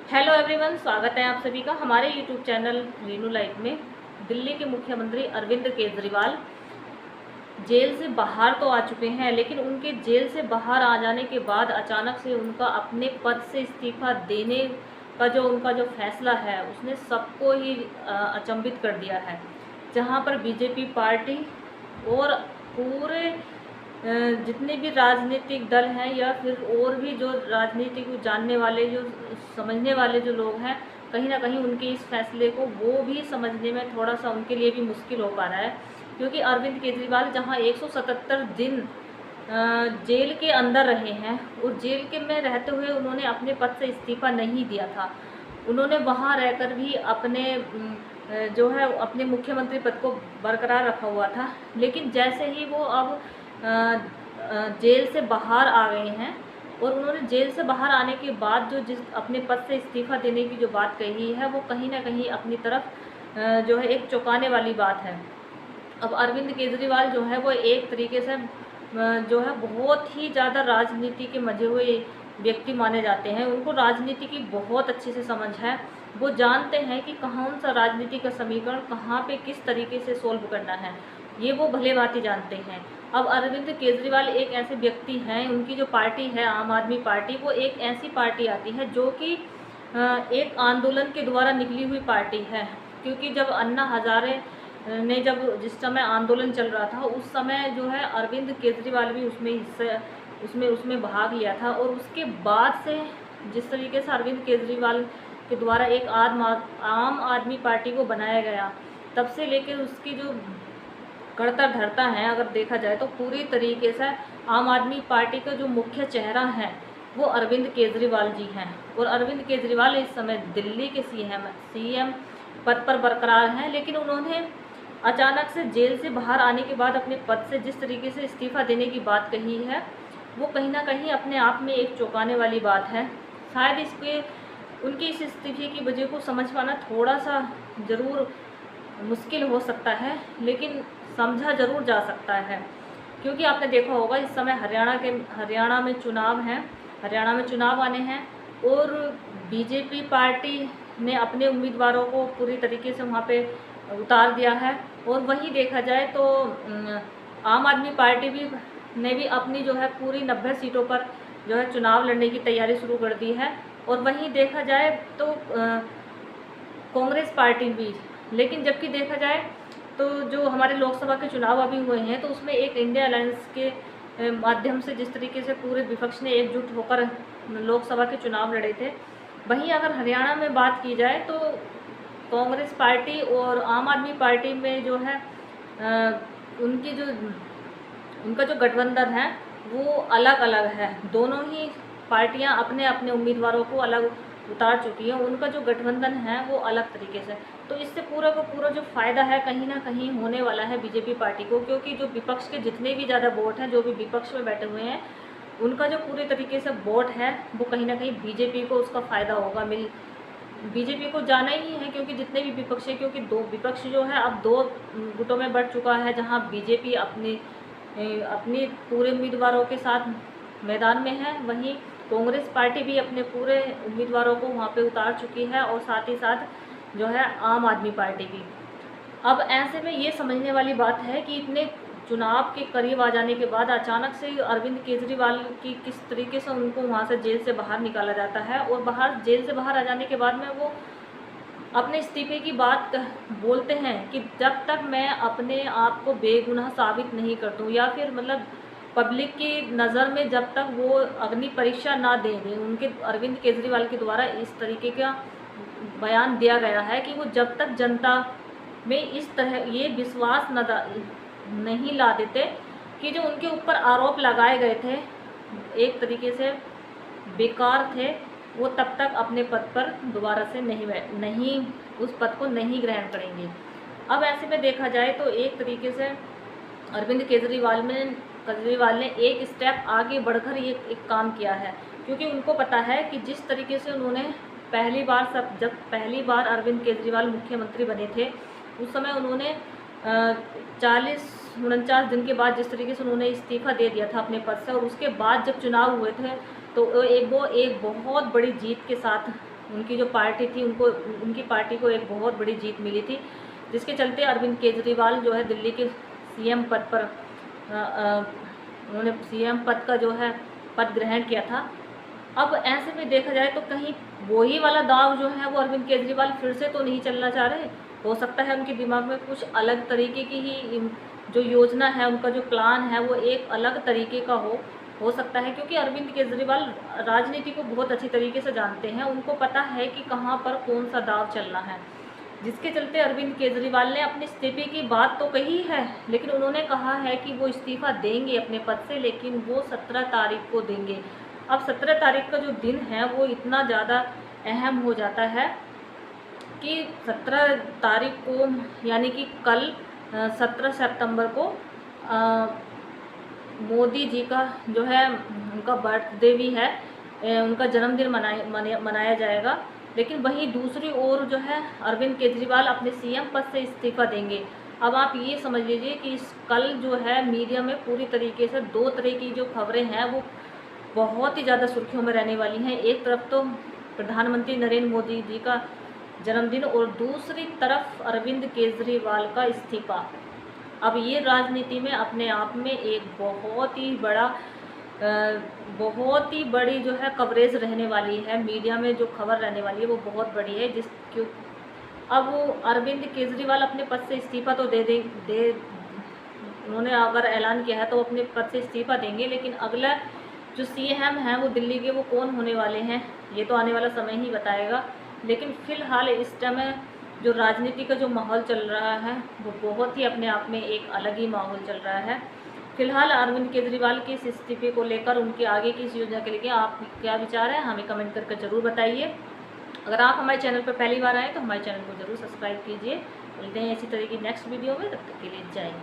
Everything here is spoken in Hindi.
हेलो एवरीवन, स्वागत है आप सभी का हमारे यूट्यूब चैनल रीनू लाइफ में। दिल्ली के मुख्यमंत्री अरविंद केजरीवाल जेल से बाहर तो आ चुके हैं, लेकिन उनके जेल से बाहर आ जाने के बाद अचानक से उनका अपने पद से इस्तीफा देने का उनका जो फैसला है उसने सबको ही अचंभित कर दिया है। जहां पर बीजेपी पार्टी और पूरे जितने भी राजनीतिक दल हैं या फिर और भी जो राजनीति को जानने वाले, जो समझने वाले जो लोग हैं, कहीं ना कहीं उनके इस फैसले को वो भी समझने में थोड़ा सा उनके लिए भी मुश्किल हो पा रहा है। क्योंकि अरविंद केजरीवाल जहां 177 दिन जेल के अंदर रहे हैं और जेल के में रहते हुए उन्होंने अपने पद से इस्तीफा नहीं दिया था। उन्होंने वहां रहकर भी अपने जो है अपने मुख्यमंत्री पद को बरकरार रखा हुआ था। लेकिन जैसे ही वो अब जेल से बाहर आ गए हैं और उन्होंने जेल से बाहर आने के बाद जो जिस अपने पद से इस्तीफा देने की जो बात कही है, वो कहीं ना कहीं अपनी तरफ जो है एक चौंकाने वाली बात है। अब अरविंद केजरीवाल जो है वो एक तरीके से जो है बहुत ही ज़्यादा राजनीति के मजे हुए व्यक्ति माने जाते हैं। उनको राजनीति की बहुत अच्छे से समझ है। वो जानते हैं कि कौन सा राजनीति का समीकरण कहाँ पे किस तरीके से सोल्व करना है, ये वो भले भांति जानते हैं। अब अरविंद केजरीवाल एक ऐसे व्यक्ति हैं, उनकी जो पार्टी है आम आदमी पार्टी, वो एक ऐसी पार्टी आती है जो कि एक आंदोलन के द्वारा निकली हुई पार्टी है। क्योंकि जब अन्ना हजारे ने जिस समय आंदोलन चल रहा था, उस समय जो है अरविंद केजरीवाल भी उसमें भाग लिया था। और उसके बाद से जिस तरीके से अरविंद केजरीवाल के द्वारा एक आम आदमी पार्टी को बनाया गया, तब से लेकर उसकी जो कड़ता धरता है, अगर देखा जाए तो पूरी तरीके से आम आदमी पार्टी का जो मुख्य चेहरा है वो अरविंद केजरीवाल जी हैं। और अरविंद केजरीवाल इस समय दिल्ली के सीएम पद पर बरकरार हैं। लेकिन उन्होंने अचानक से जेल से बाहर आने के बाद अपने पद से जिस तरीके से इस्तीफा देने की बात कही है, वो कहीं ना कहीं अपने आप में एक चौंकाने वाली बात है। शायद इसके उनकी इस इस्तीफे की वजह को समझ पाना थोड़ा सा ज़रूर मुश्किल हो सकता है, लेकिन समझा ज़रूर जा सकता है। क्योंकि आपने देखा होगा इस समय हरियाणा में चुनाव हैं, हरियाणा में चुनाव आने हैं और बीजेपी पार्टी ने अपने उम्मीदवारों को पूरी तरीके से वहाँ पे उतार दिया है। और वहीं देखा जाए तो आम आदमी पार्टी ने भी अपनी जो है पूरी 90 सीटों पर जो है चुनाव लड़ने की तैयारी शुरू कर दी है। और वहीं देखा जाए तो कांग्रेस पार्टी भी, लेकिन जबकि देखा जाए तो जो हमारे लोकसभा के चुनाव अभी हुए हैं, तो उसमें एक इंडिया अलायंस के माध्यम से जिस तरीके से पूरे विपक्ष ने एकजुट होकर लोकसभा के चुनाव लड़े थे, वहीं अगर हरियाणा में बात की जाए तो कांग्रेस पार्टी और आम आदमी पार्टी में जो है उनका जो गठबंधन है वो अलग अलग है। दोनों ही पार्टियां अपने अपने उम्मीदवारों को अलग उतार चुकी हैं। उनका जो गठबंधन है वो अलग तरीके से, तो इससे पूरा का पूरा जो फ़ायदा है कहीं ना कहीं होने वाला है बीजेपी पार्टी को। क्योंकि जो विपक्ष के जितने भी ज़्यादा वोट हैं, जो भी विपक्ष में बैठे हुए हैं, उनका जो पूरे तरीके से वोट है वो कहीं ना कहीं बीजेपी को उसका फ़ायदा होगा बीजेपी को जाना ही है। क्योंकि जितने भी विपक्ष है, क्योंकि दो विपक्ष जो है अब दो गुटों में बढ़ चुका है, जहां बीजेपी अपनी पूरे उम्मीदवारों के साथ मैदान में है, वहीं कांग्रेस पार्टी भी अपने पूरे उम्मीदवारों को वहां पे उतार चुकी है, और साथ ही साथ जो है आम आदमी पार्टी भी। अब ऐसे में ये समझने वाली बात है कि इतने चुनाव के करीब आ जाने के बाद अचानक से अरविंद केजरीवाल की किस तरीके से उनको वहाँ से जेल से बाहर निकाला जाता है। और जेल से बाहर आ जाने के बाद में वो अपने इस्तीफे की बात बोलते हैं कि जब तक मैं अपने आप को बेगुनाह साबित नहीं कर दूँ, या फिर मतलब पब्लिक की नज़र में जब तक वो अग्नि परीक्षा ना दे दें, उनके अरविंद केजरीवाल के द्वारा इस तरीके का बयान दिया गया है कि वो जब तक जनता में इस तरह ये विश्वास नहीं ला देते कि जो उनके ऊपर आरोप लगाए गए थे एक तरीके से बेकार थे, वो तब तक अपने पद पर दोबारा से नहीं उस पद को नहीं ग्रहण करेंगे। अब ऐसे में देखा जाए तो एक तरीके से अरविंद केजरीवाल ने एक स्टेप आगे बढ़कर ये एक काम किया है। क्योंकि उनको पता है कि जिस तरीके से उन्होंने जब पहली बार अरविंद केजरीवाल मुख्यमंत्री बने थे, उस समय उन्होंने 40-49 दिन के बाद जिस तरीके से उन्होंने इस्तीफा दे दिया था अपने पद से, और उसके बाद जब चुनाव हुए थे तो वो एक बहुत बड़ी जीत के साथ उनकी जो पार्टी थी उनको, उनकी पार्टी को एक बहुत बड़ी जीत मिली थी, जिसके चलते अरविंद केजरीवाल जो है दिल्ली के सीएम पद पर उन्होंने सीएम पद का जो है पद ग्रहण किया था। अब ऐसे में देखा जाए तो कहीं वही वाला दाव जो है वो अरविंद केजरीवाल फिर से तो नहीं चलना चाह रहे। हो सकता है उनके दिमाग में कुछ अलग तरीके की ही जो योजना है, उनका जो प्लान है वो एक अलग तरीके का हो सकता है, क्योंकि अरविंद केजरीवाल राजनीति को बहुत अच्छी तरीके से जानते हैं। उनको पता है कि कहाँ पर कौन सा दाव चलना है, जिसके चलते अरविंद केजरीवाल ने अपने इस्तीफे की बात तो कही है, लेकिन उन्होंने कहा है कि वो इस्तीफा देंगे अपने पद से, लेकिन वो 17 तारीख को देंगे। अब 17 तारीख का जो दिन है वो इतना ज़्यादा अहम हो जाता है कि 17 तारीख को यानी कि कल 17 सितंबर को मोदी जी का जो है उनका बर्थडे भी है, उनका जन्मदिन मनाया जाएगा। लेकिन वहीं दूसरी ओर जो है अरविंद केजरीवाल अपने सीएम पद से इस्तीफा देंगे। अब आप ये समझ लीजिए कि इस कल जो है मीडिया में पूरी तरीके से दो तरह की जो खबरें हैं वो बहुत ही ज़्यादा सुर्खियों में रहने वाली हैं। एक तरफ तो प्रधानमंत्री नरेंद्र मोदी जी का जन्मदिन और दूसरी तरफ अरविंद केजरीवाल का इस्तीफा। अब ये राजनीति में अपने आप में एक बहुत ही बड़ी जो है कवरेज रहने वाली है। मीडिया में जो खबर रहने वाली है वो बहुत बड़ी है, अब अरविंद केजरीवाल अपने पद से इस्तीफा तो दे उन्होंने अगर ऐलान किया है तो अपने पद से इस्तीफा देंगे, लेकिन अगला जो सीएम हैं वो दिल्ली के वो कौन होने वाले हैं ये तो आने वाला समय ही बताएगा। लेकिन फ़िलहाल इस समय जो राजनीति का जो माहौल चल रहा है वो बहुत ही अपने आप में एक अलग ही माहौल चल रहा है। फिलहाल अरविंद केजरीवाल के इस इस्तीफे को लेकर, उनकी आगे की इस योजना के लेकर आप क्या विचार है हमें कमेंट करके ज़रूर बताइए। अगर आप हमारे चैनल पर पहली बार आए तो हमारे चैनल को ज़रूर सब्सक्राइब कीजिए। मिलते हैं इसी तरह की नेक्स्ट वीडियो में, तब तक के लिए जय हिंद।